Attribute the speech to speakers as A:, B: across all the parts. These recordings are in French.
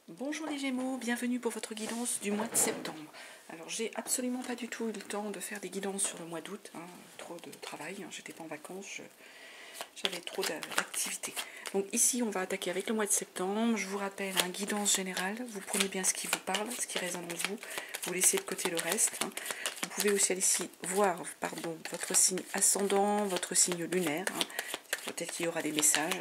A: Bonjour les Gémeaux, bienvenue pour votre guidance du mois de septembre. Alors j'ai absolument pas du tout eu le temps de faire des guidances sur le mois d'août, trop de travail, j'étais pas en vacances, j'avais trop d'activités. Donc ici on va attaquer avec le mois de septembre. Je vous rappelle, guidance générale, vous prenez bien ce qui vous parle, ce qui résonne en vous, vous laissez de côté le reste. Vous pouvez aussi aller ici voir votre signe ascendant, votre signe lunaire, peut-être qu'il y aura des messages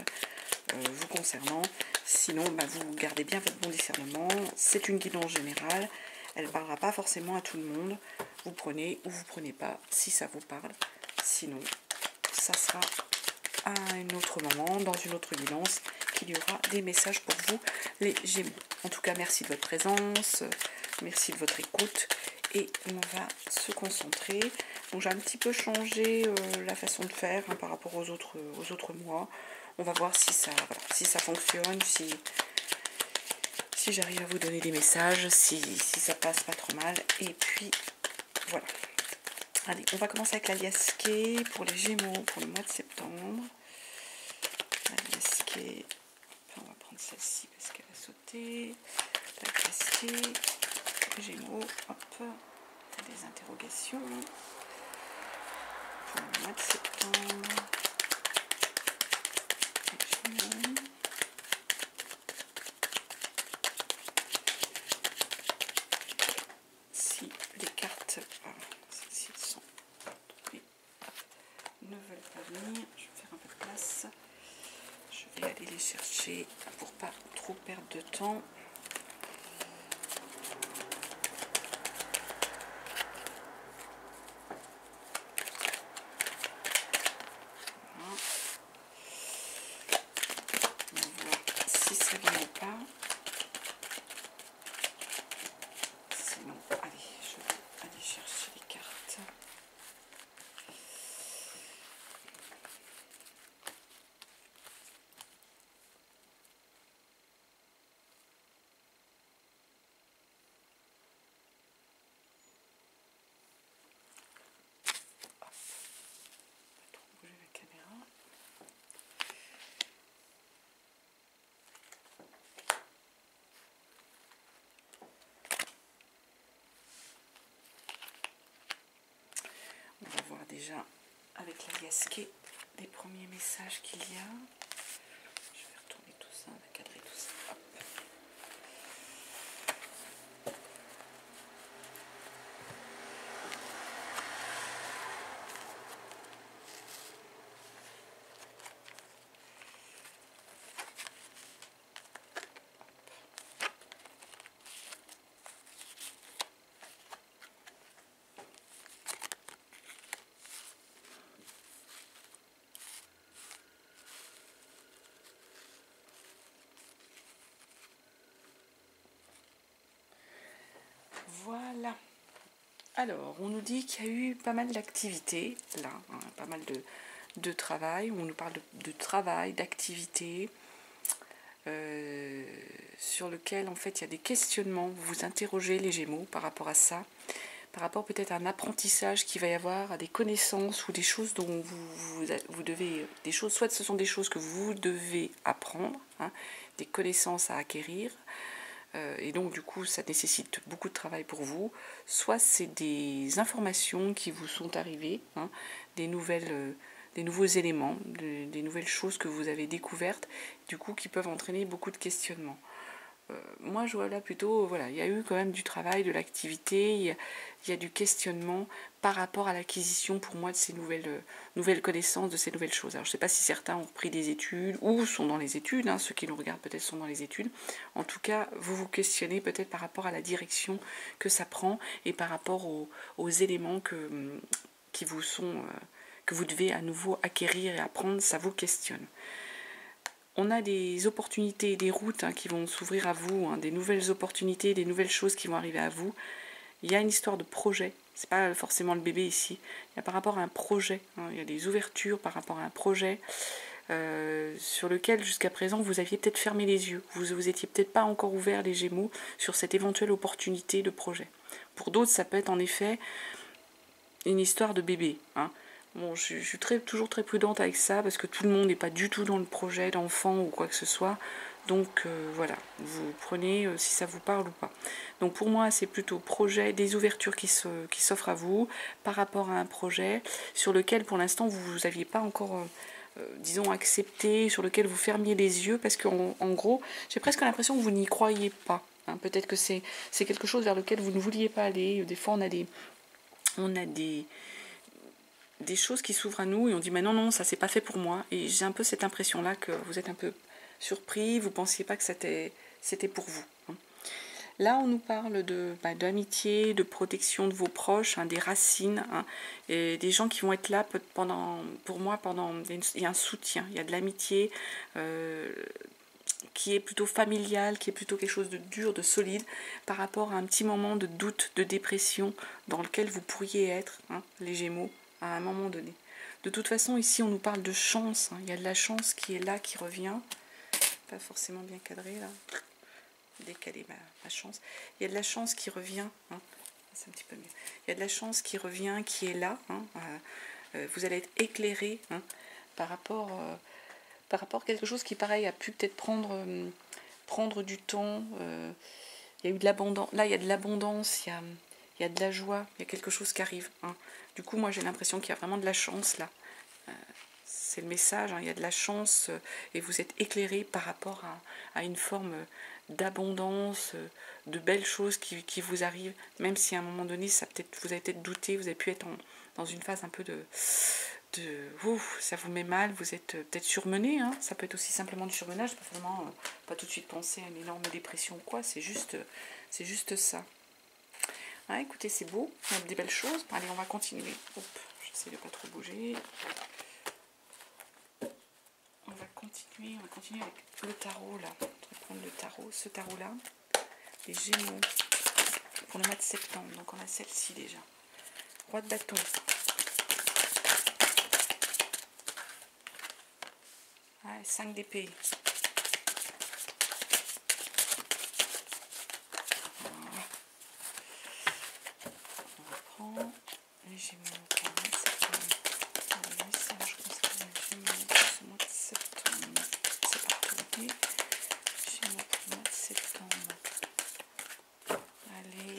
A: vous concernant. Sinon, vous gardez bien votre bon discernement. C'est une guidance générale. Elle ne parlera pas forcément à tout le monde. Vous prenez ou vous prenez pas si ça vous parle. Sinon, ça sera à un autre moment, dans une autre guidance, qu'il y aura des messages pour vous, les Gémeaux. En tout cas, merci de votre présence. Merci de votre écoute. Et on va se concentrer. Donc j'ai un petit peu changé la façon de faire par rapport aux autres mois. On va voir si ça fonctionne, si j'arrive à vous donner des messages, si ça passe pas trop mal. Et puis voilà. Allez, on va commencer avec la Liasquée pour les Gémeaux pour le mois de septembre. La Liasquée, on va prendre celle-ci parce qu'elle a sauté. La Liasquée, les Gémeaux, hop, des interrogations pour le mois de septembre. Si les cartes, celles-ci sont tombées, ne veulent pas venir, je vais faire un peu de place. Je vais aller les chercher pour pas trop perdre de temps. Ça vient ou pas. Sinon, allez, je vais aller chercher les cartes. Hop. Pas trop bouger la caméra. On va voir déjà avec la Liasquée les premiers messages qu'il y a. Je vais retourner tout ça, on va cadrer tout ça. Hop. Voilà. Alors, on nous dit qu'il y a eu pas mal d'activités, là, pas mal de travail. On nous parle de travail, d'activité, sur lequel, en fait, il y a des questionnements. Vous vous interrogez, les Gémeaux, par rapport à ça, par rapport peut-être à un apprentissage qu'il va y avoir, à des connaissances ou des choses dont vous devez... Des choses, soit ce sont des choses que vous devez apprendre, des connaissances à acquérir, et donc du coup ça nécessite beaucoup de travail pour vous, soit c'est des informations qui vous sont arrivées, des nouveaux éléments, des nouvelles choses que vous avez découvertes, du coup qui peuvent entraîner beaucoup de questionnements. Moi je vois là plutôt, voilà, il y a eu quand même du travail, de l'activité, il y a du questionnement par rapport à l'acquisition pour moi de ces nouvelles connaissances, de ces nouvelles choses. Alors je ne sais pas si certains ont repris des études ou sont dans les études, ceux qui nous regardent peut-être sont dans les études. En tout cas, vous vous questionnez peut-être par rapport à la direction que ça prend et par rapport aux éléments qui vous sont, que vous devez à nouveau acquérir et apprendre, ça vous questionne. On a des opportunités, des routes qui vont s'ouvrir à vous, des nouvelles opportunités, des nouvelles choses qui vont arriver à vous. Il y a une histoire de projet, c'est pas forcément le bébé ici, il y a par rapport à un projet, il y a des ouvertures par rapport à un projet sur lequel jusqu'à présent vous aviez peut-être fermé les yeux, vous étiez peut-être pas encore ouvert les Gémeaux sur cette éventuelle opportunité de projet. Pour d'autres ça peut être en effet une histoire de bébé, Bon, je suis toujours très prudente avec ça parce que tout le monde n'est pas du tout dans le projet d'enfant ou quoi que ce soit. Donc voilà, vous prenez si ça vous parle ou pas. Donc pour moi, c'est plutôt projet, des ouvertures qui s'offrent à vous par rapport à un projet sur lequel pour l'instant vous n'aviez pas encore, disons, accepté, sur lequel vous fermiez les yeux, parce qu'en gros, j'ai presque l'impression que vous n'y croyez pas. Hein. Peut-être que c'est quelque chose vers lequel vous ne vouliez pas aller. Des fois, on a des choses qui s'ouvrent à nous et on dit mais non, non, ça c'est pas fait pour moi. Et j'ai un peu cette impression-là que vous êtes un peu surpris, vous ne pensiez pas que c'était pour vous. Hein. Là, on nous parle d'amitié, de protection de vos proches, hein, des racines, hein, et des gens qui vont être là pour moi, il y a un soutien, il y a de l'amitié qui est plutôt familiale, qui est plutôt quelque chose de dur, de solide, par rapport à un petit moment de doute, de dépression, dans lequel vous pourriez être, hein, les Gémeaux, à un moment donné. De toute façon, ici, on nous parle de chance, hein, il y a de la chance qui est là, qui revient, pas forcément bien cadré là, décaler ma chance. Il y a de la chance qui revient, hein. C'est un petit peu mieux. Il y a de la chance qui revient, qui est là. Hein. Vous allez être éclairé, hein, par rapport à quelque chose qui, pareil, a pu peut-être prendre du temps. Il y a eu de l'abondance. Là, il y a de l'abondance, il y a de la joie, il y a quelque chose qui arrive. Hein. Du coup, moi, j'ai l'impression qu'il y a vraiment de la chance là. C'est le message, hein, il y a de la chance et vous êtes éclairé par rapport à une forme d'abondance, de belles choses qui vous arrivent, même si à un moment donné, vous avez peut-être douté, vous avez pu être dans une phase un peu ouf, ça vous met mal, vous êtes peut-être surmené, hein, ça peut être aussi simplement du surmenage, pas tout de suite penser à une énorme dépression ou quoi, c'est juste ça. Ah, écoutez, c'est beau, il y a des belles choses. Allez, on va continuer. Hop, j'essaie de pas trop bouger. On va continuer avec le tarot là. On va prendre le tarot, ce tarot là, les Gémeaux, pour le mois de septembre. Donc on a celle-ci déjà. Roi de bâton. Ah, 5 d'épée. Voilà. On reprend les Gémeaux pour le mois de septembre. Je pense qu'il y a les Gémeaux pour ce mois de septembre. C'est parti. Gémeaux pour le mois de septembre. Allez.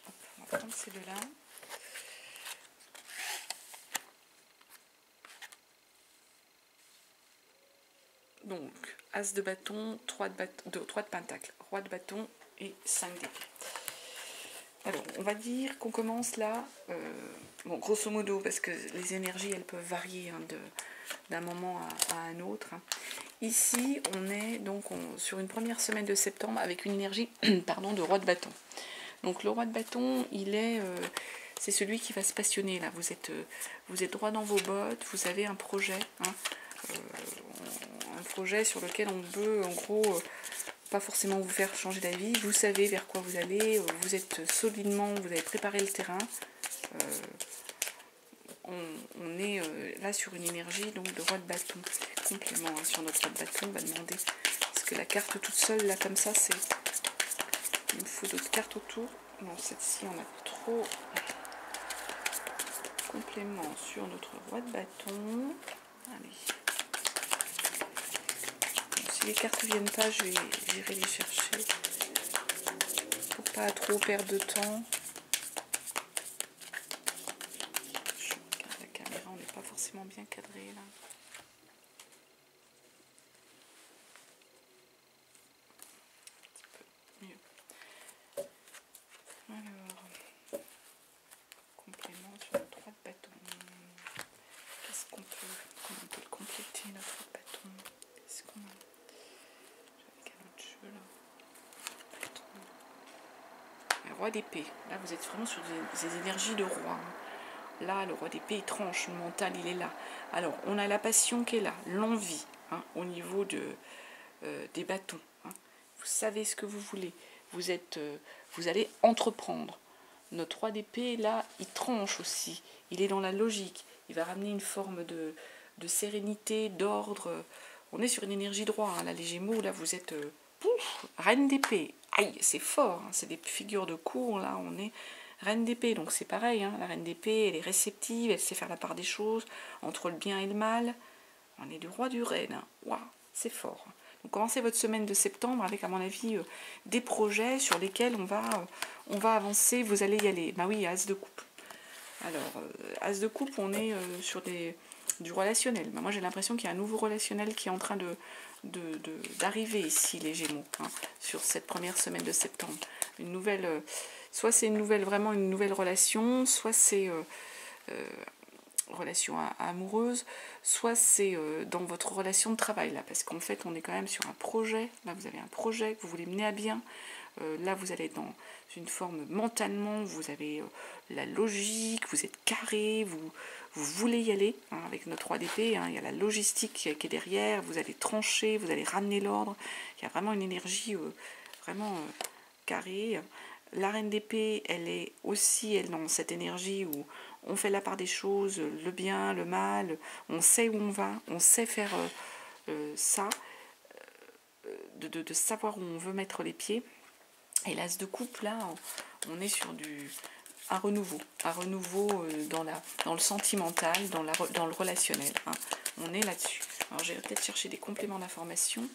A: Hop, on va prendre ces deux-là. Donc, As de bâton, 3 de pentacle, Roi de bâton et 5 d'épée. Alors, on va dire qu'on commence là, bon, grosso modo, parce que les énergies, elles peuvent varier, hein, d'un moment à un autre. Hein. Ici, on est donc sur une première semaine de septembre avec une énergie pardon, de Roi de bâton. Donc, le Roi de bâton, c'est celui qui va se passionner là. Vous êtes droit dans vos bottes, vous avez un projet, hein, un projet sur lequel on peut, en gros, pas forcément vous faire changer d'avis. Vous savez vers quoi vous allez, vous êtes solidement, vous avez préparé le terrain. On est là sur une énergie donc de Roi de bâton. Complément, hein, sur notre Roi de bâton, on va demander, parce que la carte toute seule, là, comme ça, c'est... Il me faut d'autres cartes autour. Non, cette-ci, on a trop... Complément sur notre Roi de bâton. Allez. Bon, si les cartes ne viennent pas, j'irai les chercher. Pour pas trop perdre de temps. Je regarde la caméra, on n'est pas forcément bien cadré là. Alors, complément sur notre Roi de bâton. Comment on peut le compléter, notre Roi de bâton? Est-ce qu'on a... J'avais qu'un autre jeu là. Bâton. Le Roi d'épée. Là, vous êtes vraiment sur des énergies de roi. Là, le Roi d'épée, il tranche, le mental, il est là. Alors, on a la passion qui est là, l'envie, hein, au niveau des bâtons. Hein. Vous savez ce que vous voulez. Vous allez entreprendre. Notre Roi d'épée, là, il tranche aussi. Il est dans la logique. Il va ramener une forme de sérénité, d'ordre. On est sur une énergie droite. Hein. Là, les Gémeaux, là, vous êtes reine d'épée. Aïe, c'est fort. Hein. C'est des figures de cour. Là, on est Reine d'épée, donc c'est pareil, hein, la reine d'épée, elle est réceptive, elle sait faire la part des choses, entre le bien et le mal. On est du roi du reine, hein. Waouh, c'est fort. Donc commencez votre semaine de septembre avec, à mon avis, des projets sur lesquels on va avancer, vous allez y aller. Bah oui, As de coupe. Alors, As de coupe, on est sur du relationnel. Bah, moi, j'ai l'impression qu'il y a un nouveau relationnel qui est en train d'arriver ici, les Gémeaux, hein, sur cette première semaine de septembre. Une nouvelle, soit c'est vraiment une nouvelle relation, soit c'est relation amoureuse, soit c'est dans votre relation de travail, là, parce qu'en fait, on est quand même sur un projet. Là, vous avez un projet que vous voulez mener à bien. Là, vous allez être dans une forme mentalement, vous avez la logique, vous êtes carré, vous voulez y aller, hein, avec notre roi d'épée, hein, il y a la logistique qui est derrière, vous allez trancher, vous allez ramener l'ordre, il y a vraiment une énergie vraiment carrée. La reine d'épée, elle est aussi dans cette énergie où on fait la part des choses, le bien, le mal, on sait où on va, on sait faire ça, de savoir où on veut mettre les pieds. Et l'as de coupe, là, on est sur un renouveau dans le sentimental, dans le relationnel, hein. On est là-dessus. Alors, j'ai peut-être cherché des compléments d'information.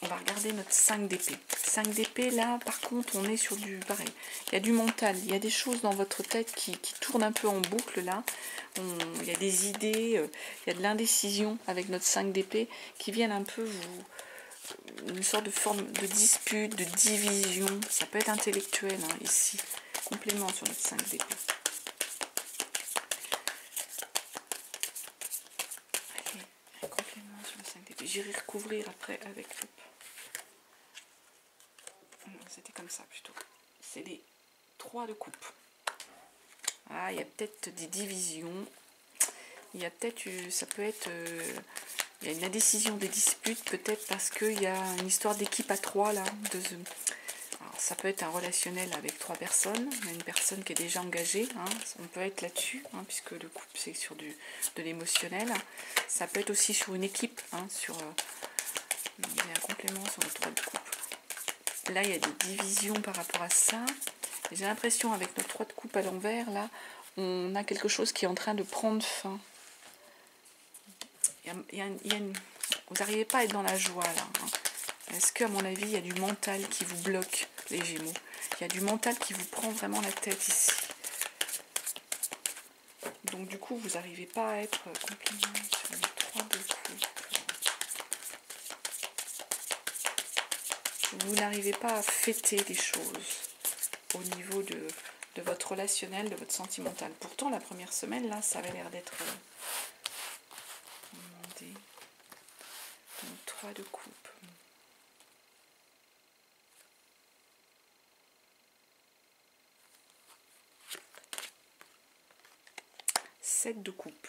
A: On va regarder notre 5 d'épée. 5 d'épée, là, par contre, on est sur du pareil. Il y a du mental, il y a des choses dans votre tête qui tournent un peu en boucle, là. Il y a des idées, il y a de l'indécision avec notre 5 d'épée qui viennent un peu une sorte de forme de dispute, de division. Ça peut être intellectuel, hein, ici. Complément sur notre 5 d'épée. Un complément sur le 5 d'épée. J'irai recouvrir après avec le... C'était comme ça plutôt. C'est les 3 de coupe. Ah, il y a peut-être des divisions. Il y a peut-être, ça peut être, il y a une indécision des disputes, peut-être parce qu'il y a une histoire d'équipe à 3 là. Alors, ça peut être un relationnel avec 3 personnes. Il y a une personne qui est déjà engagée, hein. On peut être là-dessus, hein, puisque le couple c'est sur de l'émotionnel. Ça peut être aussi sur une équipe, hein, il y a un complément sur le 3 de coupe. Là, il y a des divisions par rapport à ça. J'ai l'impression, avec notre 3 de coupe à l'envers, là, on a quelque chose qui est en train de prendre fin. Vous n'arrivez pas à être dans la joie, là, hein. Est-ce qu'à mon avis, il y a du mental qui vous bloque, les Gémeaux? Il y a du mental qui vous prend vraiment la tête ici. Donc, du coup, vous n'arrivez pas à être complètement sur les 3 de coupe. Vous n'arrivez pas à fêter les choses au niveau de votre relationnel, de votre sentimental. Pourtant, la première semaine, là, ça avait l'air d'être... 3 de coupe. Sept de coupe.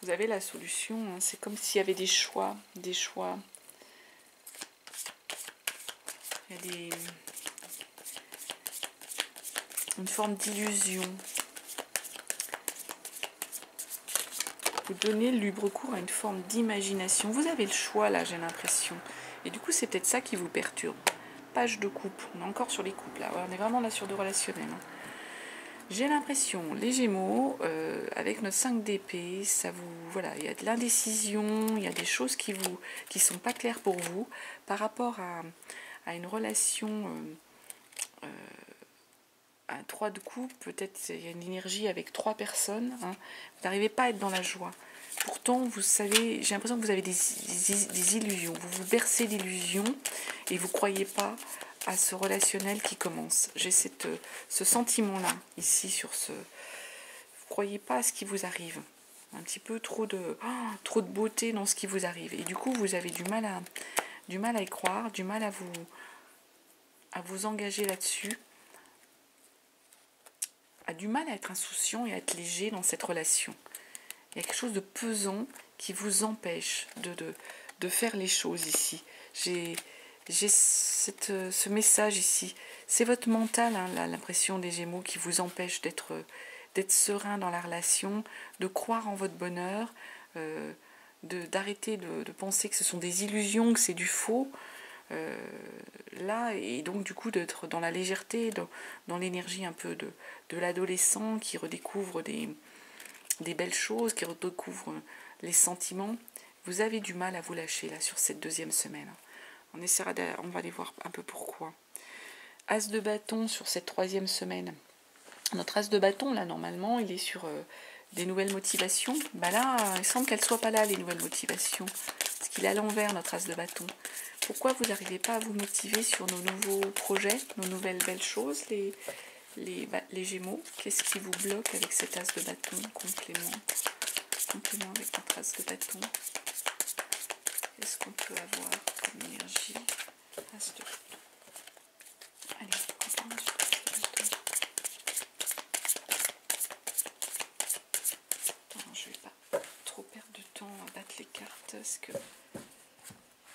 A: Vous avez la solution, hein. C'est comme s'il y avait des choix. Il y a une forme d'illusion. Vous donnez libre cours à une forme d'imagination. Vous avez le choix là, j'ai l'impression. Et du coup, c'est peut-être ça qui vous perturbe. Page de coupe. On est encore sur les couples là. Ouais, on est vraiment là sur du relationnel, hein. J'ai l'impression, les Gémeaux, avec notre 5 d'épée, ça vous, voilà, il y a de l'indécision, il y a des choses qui sont pas claires pour vous par rapport à une relation. Un 3 de coupe, peut-être il y a une énergie avec 3 personnes, hein. Vous n'arrivez pas à être dans la joie. Pourtant, vous savez, j'ai l'impression que vous avez des illusions. Vous vous bercez d'illusions et vous ne croyez pas à ce relationnel qui commence. J'ai ce sentiment-là, ici, sur ce... Vous ne croyez pas à ce qui vous arrive. Un petit peu trop de beauté dans ce qui vous arrive. Et du coup, vous avez du mal à y croire, du mal à vous engager là-dessus. A du mal à être insouciant et à être léger dans cette relation. Il y a quelque chose de pesant qui vous empêche de faire les choses ici. J'ai ce message ici. C'est votre mental, hein, l'impression des Gémeaux, qui vous empêche d'être serein dans la relation, de croire en votre bonheur, d'arrêter de penser que ce sont des illusions, que c'est du faux. là, et donc du coup d'être dans la légèreté, dans l'énergie un peu de l'adolescent qui redécouvre des belles choses, qui redécouvre les sentiments. Vous avez du mal à vous lâcher là sur cette deuxième semaine. On va aller voir un peu pourquoi. As de bâton sur cette troisième semaine. Notre as de bâton, là, normalement, il est sur des nouvelles motivations. Bah là, il semble qu'elles ne soient pas là, les nouvelles motivations. Parce qu'il est à l'envers, notre as de bâton. Pourquoi vous n'arrivez pas à vous motiver sur nos nouveaux projets, nos nouvelles belles choses, les Gémeaux? Qu'est-ce qui vous bloque avec cet as de bâton? Complément avec notre as de bâton. Qu'est-ce qu'on peut avoir comme énergie? As de bâton. Allez, complément sur l'as de bâton. Non, je ne vais pas trop perdre de temps à battre les cartes, parce que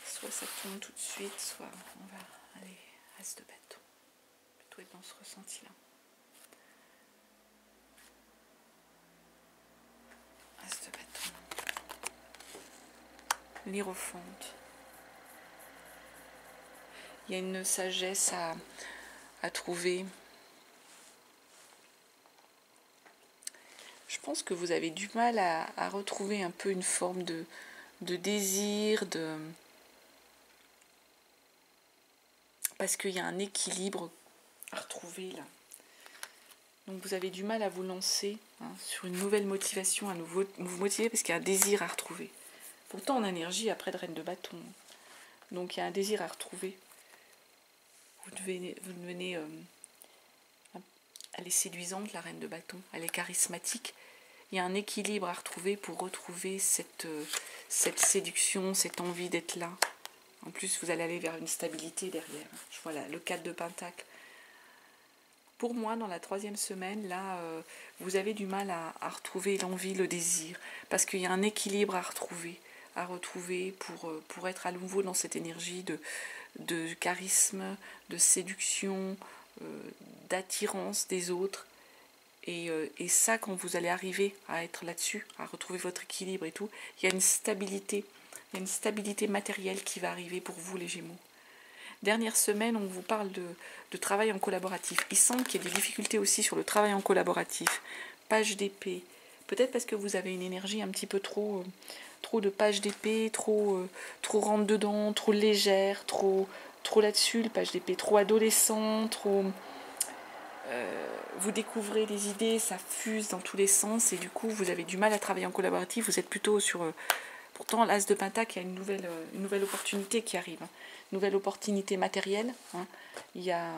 A: soit ça tombe tout de suite, soit on va aller as de bâton. Plutôt être dans ce ressenti-là. As de bâton. L'Hiérophante. Il y a une sagesse à trouver. Je pense que vous avez du mal à retrouver un peu une forme de désir, parce qu'il y a un équilibre à retrouver là. Donc vous avez du mal à vous lancer sur une nouvelle motivation, à vous motiver parce qu'il y a un désir à retrouver. Pourtant en énergie, après de reine de bâton. Donc il y a un désir à retrouver. Vous devenez elle est séduisante, la reine de bâton. Elle est charismatique. Il y a un équilibre à retrouver pour retrouver cette séduction, cette envie d'être là. En plus, vous allez aller vers une stabilité derrière. Je vois là, le 4 de Pentacle. Pour moi, dans la troisième semaine, là, vous avez du mal à retrouver l'envie, le désir. Parce qu'il y a un équilibre à retrouver pour être à nouveau dans cette énergie de charisme, de séduction, d'attirance des autres. Et ça, quand vous allez arriver à être là-dessus, à retrouver votre équilibre et tout, il y a une stabilité matérielle qui va arriver pour vous, les Gémeaux. Dernière semaine, on vous parle de travail en collaboratif. Il semble qu'il y ait des difficultés aussi sur le travail en collaboratif. Page d'épée. Peut-être parce que vous avez une énergie un petit peu trop de page d'épée, trop rentre dedans, trop légère, trop là-dessus, le page d'épée, trop adolescent, trop... vous découvrez des idées, ça fuse dans tous les sens et du coup vous avez du mal à travailler en collaboratif, vous êtes plutôt sur... pourtant l'as de Pentacle, il y a une nouvelle opportunité qui arrive, une nouvelle opportunité matérielle, il y a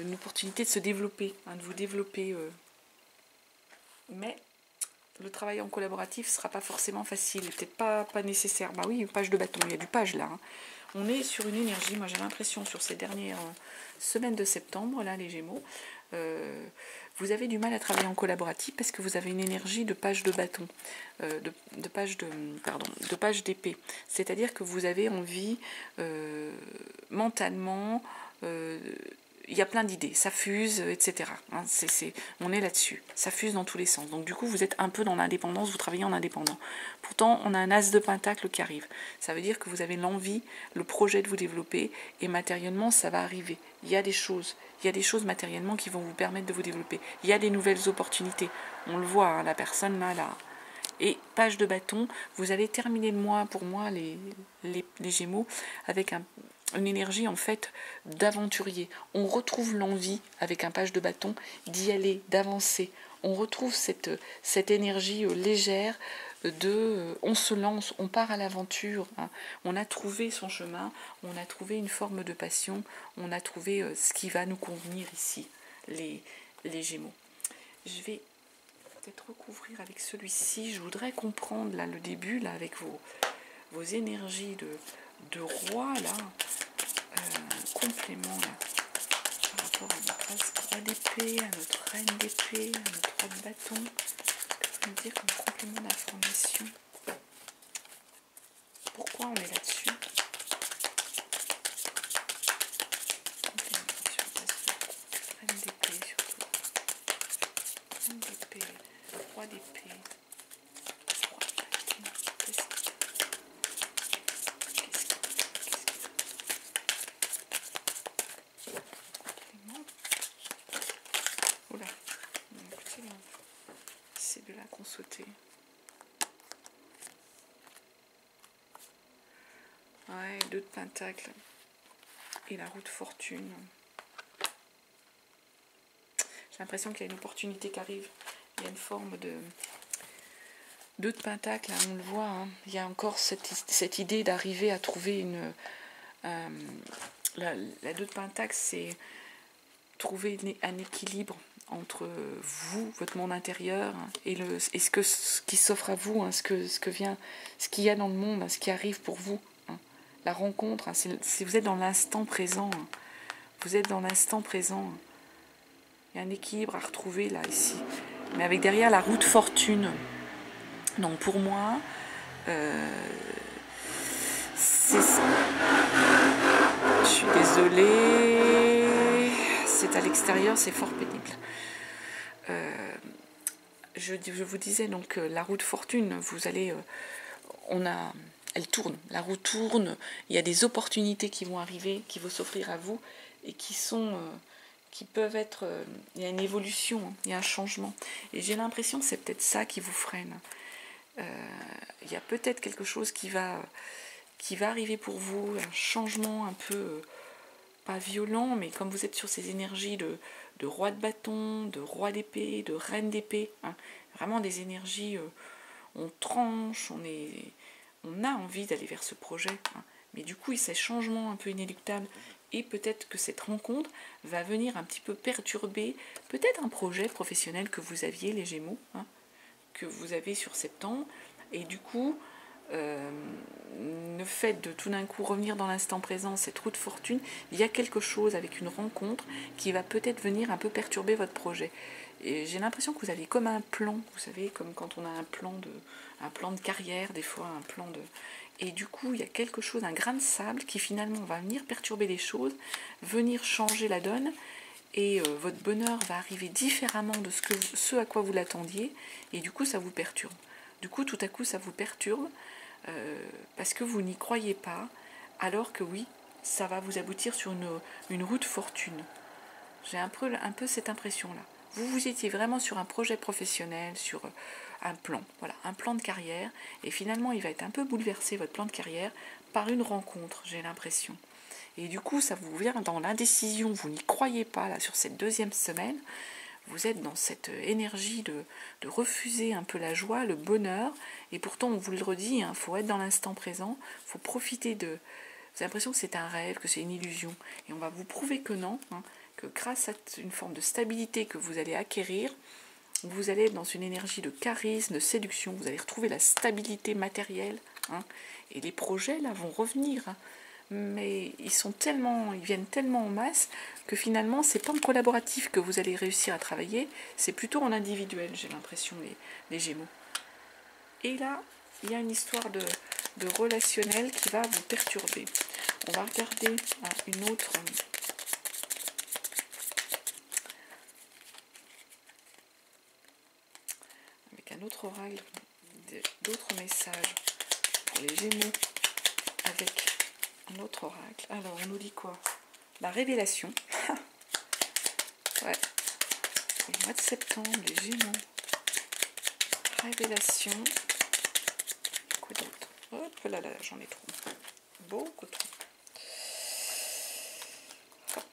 A: une opportunité de se développer, de vous développer, mais le travail en collaboratif ne sera pas forcément facile, et peut-être pas nécessaire. Bah oui, une page de bâton, il y a du page là. On est sur une énergie, moi j'ai l'impression sur ces dernières semaines de septembre, là les Gémeaux, vous avez du mal à travailler en collaboratif parce que vous avez une énergie de page de bâton, de page d'épée. C'est-à-dire que vous avez envie mentalement, il y a plein d'idées, ça fuse, etc. On est là-dessus, ça fuse dans tous les sens. Donc du coup, vous êtes un peu dans l'indépendance, vous travaillez en indépendant. Pourtant, on a un as de pentacle qui arrive. Ça veut dire que vous avez l'envie, le projet de vous développer, et matériellement, ça va arriver. Il y a des choses matériellement qui vont vous permettre de vous développer. Il y a des nouvelles opportunités. On le voit, la personne là. Et page de bâton, vous allez terminer le mois, pour moi, les Gémeaux, avec une énergie en fait d'aventurier. On retrouve l'envie avec un page de bâton d'y aller, d'avancer. On retrouve cette énergie légère on se lance, on part à l'aventure. On a trouvé son chemin, on a trouvé une forme de passion, on a trouvé ce qui va nous convenir ici, les Gémeaux. Je vais peut-être recouvrir avec celui-ci. Je voudrais comprendre là le début là avec vos énergies de roi là, complément là, par rapport à notre roi d'épée, à notre reine d'épée, à notre roi de bâton. Qu'est-ce que vous me dire comme complément d'information? Pourquoi on est là-dessus? Complément sur la reine d'épée surtout. Reine d'épée, roi d'épée. Ouais, 2 de Pentacle. Et la roue de fortune. J'ai l'impression qu'il y a une opportunité qui arrive. Il y a une forme de... 2 de Pentacle, hein, on le voit. Hein. Il y a encore cette idée d'arriver à trouver une... la 2 de Pentacle, c'est trouver un équilibre entre vous, votre monde intérieur, hein, et ce qui s'offre à vous, hein, ce qu'il y a dans le monde, hein, ce qui arrive pour vous. Hein. La rencontre, hein, si vous êtes dans l'instant présent, hein, vous êtes dans l'instant présent. Hein. Il y a un équilibre à retrouver là, ici. Mais avec derrière la roue de fortune. Donc pour moi, c'est ça. Je suis désolée. C'est à l'extérieur, c'est fort pénible. Je vous disais donc la roue de fortune, vous allez, elle tourne, la roue tourne, il y a des opportunités qui vont arriver, qui vont s'offrir à vous et qui peuvent être, il y a une évolution, hein, il y a un changement. Et j'ai l'impression que c'est peut-être ça qui vous freine. Il y a peut-être quelque chose qui va arriver pour vous, un changement un peu, pas violent, mais comme vous êtes sur ces énergies de roi de bâton, de roi d'épée, de reine d'épée, hein, vraiment des énergies, on tranche, on a envie d'aller vers ce projet, hein, mais du coup, il y a ces changements un peu inéluctables, et peut-être que cette rencontre va venir un petit peu perturber peut-être un projet professionnel que vous aviez, les Gémeaux, hein, que vous avez sur septembre, et du coup, le fait de tout d'un coup revenir dans l'instant présent, cette roue de fortune, il y a quelque chose avec une rencontre qui va peut-être venir un peu perturber votre projet. Et j'ai l'impression que vous avez comme un plan, vous savez, comme quand on a un plan de carrière, des fois un plan de... Et du coup, il y a quelque chose, un grain de sable qui finalement va venir perturber les choses, venir changer la donne, et votre bonheur va arriver différemment de ce à quoi vous l'attendiez, et du coup, ça vous perturbe. Du coup, tout à coup, ça vous perturbe, parce que vous n'y croyez pas, alors que oui, ça va vous aboutir sur une roue de fortune. J'ai un peu cette impression-là. Vous étiez vraiment sur un projet professionnel, sur un plan, voilà, un plan de carrière, et finalement, il va être un peu bouleversé, votre plan de carrière, par une rencontre, j'ai l'impression. Et du coup, ça vous vient dans l'indécision, vous n'y croyez pas, là, sur cette 2e semaine, vous êtes dans cette énergie de refuser un peu la joie, le bonheur, et pourtant on vous le redit, il faut être dans l'instant présent, il faut profiter de... Vous avez l'impression que c'est un rêve, que c'est une illusion, et on va vous prouver que non, hein, que grâce à une forme de stabilité que vous allez acquérir, vous allez être dans une énergie de charisme, de séduction, vous allez retrouver la stabilité matérielle, hein, et les projets là vont revenir, hein, mais ils viennent tellement en masse que finalement c'est pas en collaboratif que vous allez réussir à travailler, c'est plutôt en individuel, j'ai l'impression, les Gémeaux. Et là, il y a une histoire de relationnel qui va vous perturber. On va regarder une autre... avec un autre oracle, d'autres messages pour les Gémeaux, avec un autre oracle. Alors, on nous dit quoi? La révélation. Ouais. Pour le mois de septembre, les Gémeaux. Révélation. Quoi d'autre? Hop là là, j'en ai trop. Beaucoup trop. Hop.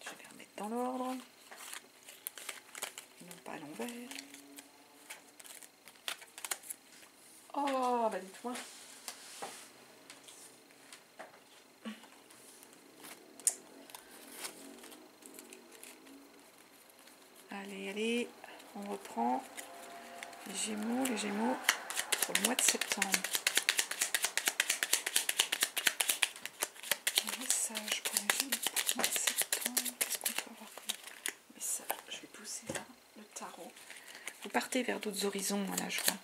A: Je vais les remettre dans l'ordre. Non pas à l'envers. Oh, bah dites-moi. Allez, allez, on reprend. Les Gémeaux, pour le mois de septembre. Un message pour les Gémeaux pour le mois de septembre. Qu'est-ce qu'on peut avoir comme message? Je vais pousser là, le tarot. Vous partez vers d'autres horizons, là, je vois.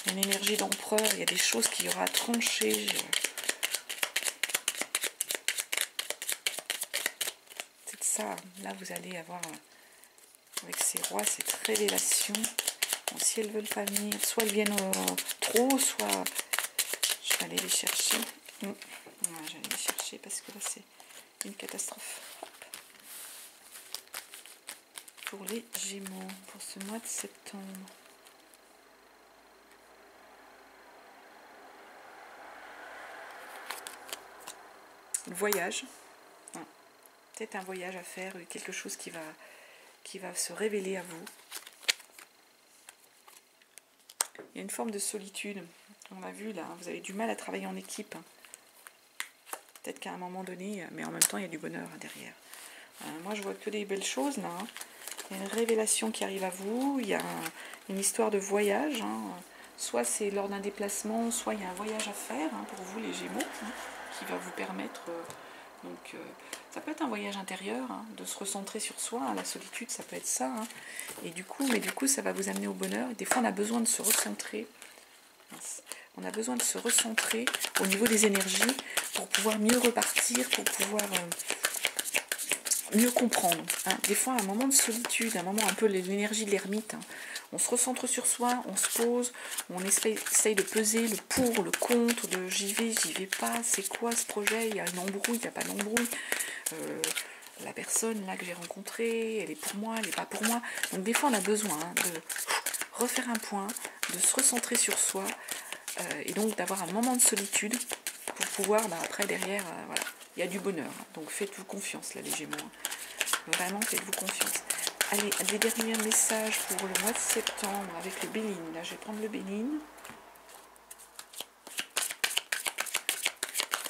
A: Il y a une énergie d'empereur, il y a des choses qu'il y aura à trancher. C'est ça, là vous allez avoir, avec ces rois, cette révélation. Bon, si elles ne veulent pas venir, soit elles viennent trop, soit je vais aller les chercher. Ouais, je vais aller les chercher parce que là c'est une catastrophe. Hop. Pour les Gémeaux, pour ce mois de septembre. voyage. Hein. Peut-être un voyage à faire, quelque chose qui va se révéler à vous. Il y a une forme de solitude. On l'a vu là, vous avez du mal à travailler en équipe. Peut-être qu'à un moment donné, mais en même temps il y a du bonheur derrière. Moi je vois que des belles choses là. Hein. Il y a une révélation qui arrive à vous, il y a une histoire de voyage. Hein. Soit c'est lors d'un déplacement, soit il y a un voyage à faire hein, pour vous les Gémeaux, hein, qui va vous permettre... ça peut être un voyage intérieur, hein, de se recentrer sur soi, hein, la solitude ça peut être ça. Hein. Et du coup, ça va vous amener au bonheur. Et des fois on a besoin de se recentrer. On a besoin de se recentrer au niveau des énergies pour pouvoir mieux repartir, pour pouvoir mieux comprendre. Hein. Des fois, un moment de solitude, un moment un peu l'énergie de l'ermite, hein. On se recentre sur soi, on se pose, on essaye de peser le pour, le contre, de j'y vais pas, c'est quoi ce projet, il y a une embrouille, il n'y a pas d'embrouille. La personne là que j'ai rencontrée, elle est pour moi, elle n'est pas pour moi. Donc des fois, on a besoin hein, de refaire un point, de se recentrer sur soi, et donc d'avoir un moment de solitude pour pouvoir, après derrière, voilà, il y a du bonheur. Hein. Donc faites-vous confiance là les Gémeaux. Hein. Vraiment faites-vous confiance. Allez, des derniers messages pour le mois de septembre avec le Béline. Là je vais prendre le Béline.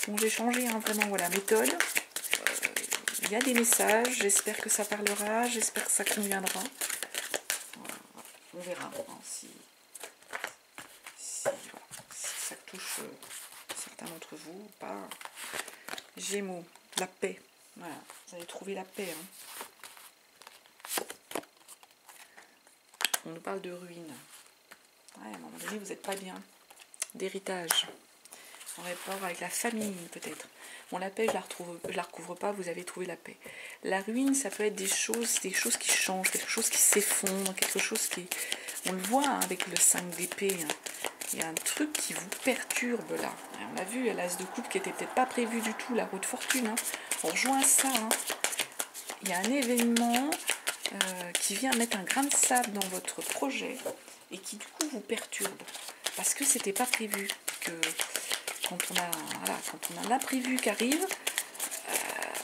A: Bon j'ai changé hein, vraiment la méthode. Il y a des messages, j'espère que ça parlera, j'espère que ça conviendra. Voilà. On verra hein, si ça touche certains d'entre vous ou pas. Gémeaux, la paix. Voilà, vous allez trouver la paix. Hein. On nous parle de ruines. Ouais, à un moment donné, vous n'êtes pas bien. D'héritage. En rapport avec la famille, peut-être. Bon, la paix, je la recouvre pas, vous avez trouvé la paix. La ruine, ça peut être des choses qui changent, quelque chose qui s'effondre, quelque chose qui... On le voit hein, avec le 5 d'épée. Hein. Il y a un truc qui vous perturbe là. On l'a vu, l'as de coupe qui n'était peut-être pas prévu du tout, la roue de fortune. Hein. On rejoint ça. Hein. Il y a un événement qui vient mettre un grain de sable dans votre projet et qui du coup vous perturbe. Parce que c'était pas prévu. Que quand on a l'imprévu qui arrive,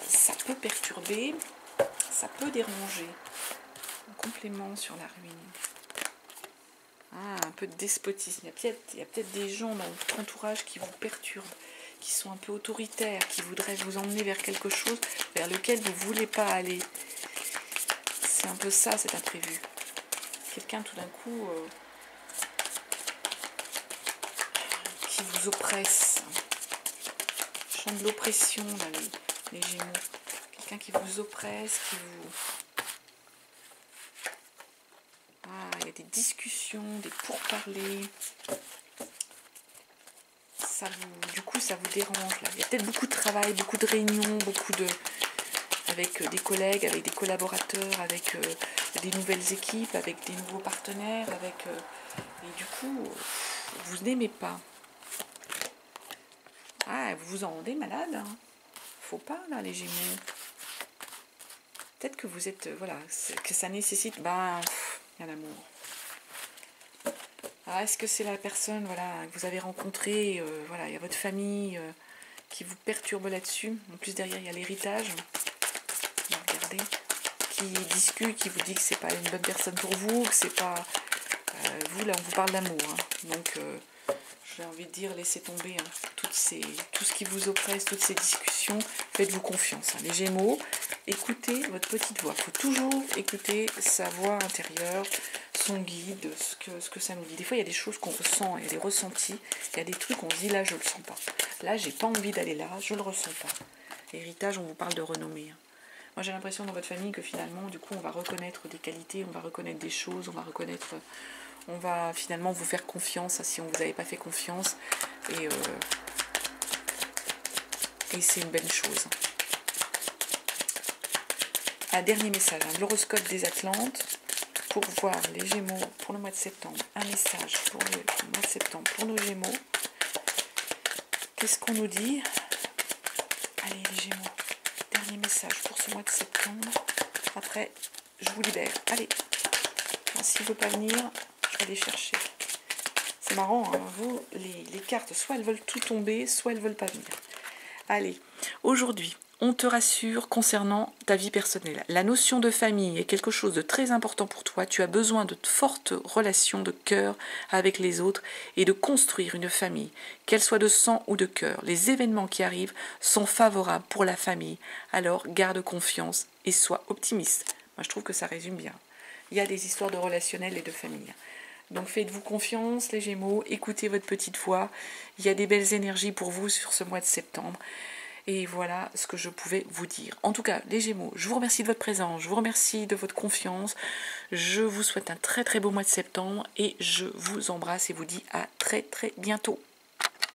A: ça peut perturber, ça peut déranger. Un complément sur la ruine. Un peu de despotisme. Il y a peut-être des gens dans votre entourage qui vous perturbent, qui sont un peu autoritaires, qui voudraient vous emmener vers quelque chose vers lequel vous ne voulez pas aller. C'est un peu ça, cet imprévu. Quelqu'un tout d'un coup qui vous oppresse. Je sens de l'oppression, là, les Gémeaux. Quelqu'un qui vous oppresse, qui vous... il y a des discussions, des pourparlers. Du coup, ça vous dérange. Là. Il y a peut-être beaucoup de travail, beaucoup de réunions, avec des collègues, avec des collaborateurs, avec des nouvelles équipes, avec des nouveaux partenaires. Et du coup, vous n'aimez pas. Vous vous en rendez malade. Hein. Faut pas, là, les Gémeaux. Peut-être que vous êtes... que ça nécessite... il y a l'amour. Alors, est-ce que c'est la personne que vous avez rencontrée, il y a votre famille qui vous perturbe là-dessus. En plus, derrière, il y a l'héritage. Regardez. Qui discute, qui vous dit que c'est pas une bonne personne pour vous, que c'est pas... vous, là, on vous parle d'amour. Hein. Donc, j'ai envie de dire, laissez tomber hein, tout ce qui vous oppresse, toutes ces discussions. Faites-vous confiance. Hein. Les Gémeaux, écoutez votre petite voix. Il faut toujours écouter sa voix intérieure, son guide, ce que ça nous dit. Des fois, il y a des choses qu'on ressent, il y a des ressentis, il y a des trucs qu'on se dit là, je le sens pas. Là, j'ai pas envie d'aller là, je le ressens pas. Héritage, on vous parle de renommée. Hein. Moi, j'ai l'impression dans votre famille que finalement, du coup, on va reconnaître des qualités, on va reconnaître des choses, on va finalement vous faire confiance si on ne vous avait pas fait confiance. Et c'est une belle chose. Un dernier message, l'horoscope des Atlantes. Pour voir les Gémeaux pour le mois de septembre. Un message pour le mois de septembre pour nos Gémeaux. Qu'est-ce qu'on nous dit? Allez les Gémeaux, dernier message pour ce mois de septembre. Après, je vous libère. Allez, s'il ne veut pas venir, je vais aller chercher. C'est marrant, hein, vous, les cartes, soit elles veulent tout tomber, soit elles ne veulent pas venir. Allez, aujourd'hui, on te rassure concernant ta vie personnelle. La notion de famille est quelque chose de très important pour toi. Tu as besoin de fortes relations de cœur avec les autres et de construire une famille, qu'elle soit de sang ou de cœur. Les événements qui arrivent sont favorables pour la famille. Alors garde confiance et sois optimiste. Moi, je trouve que ça résume bien. Il y a des histoires de relationnel et de famille. Donc faites-vous confiance les Gémeaux, écoutez votre petite voix. Il y a des belles énergies pour vous sur ce mois de septembre. Et voilà ce que je pouvais vous dire. En tout cas, les Gémeaux, je vous remercie de votre présence, je vous remercie de votre confiance. Je vous souhaite un très très beau mois de septembre et je vous embrasse et vous dis à très très bientôt.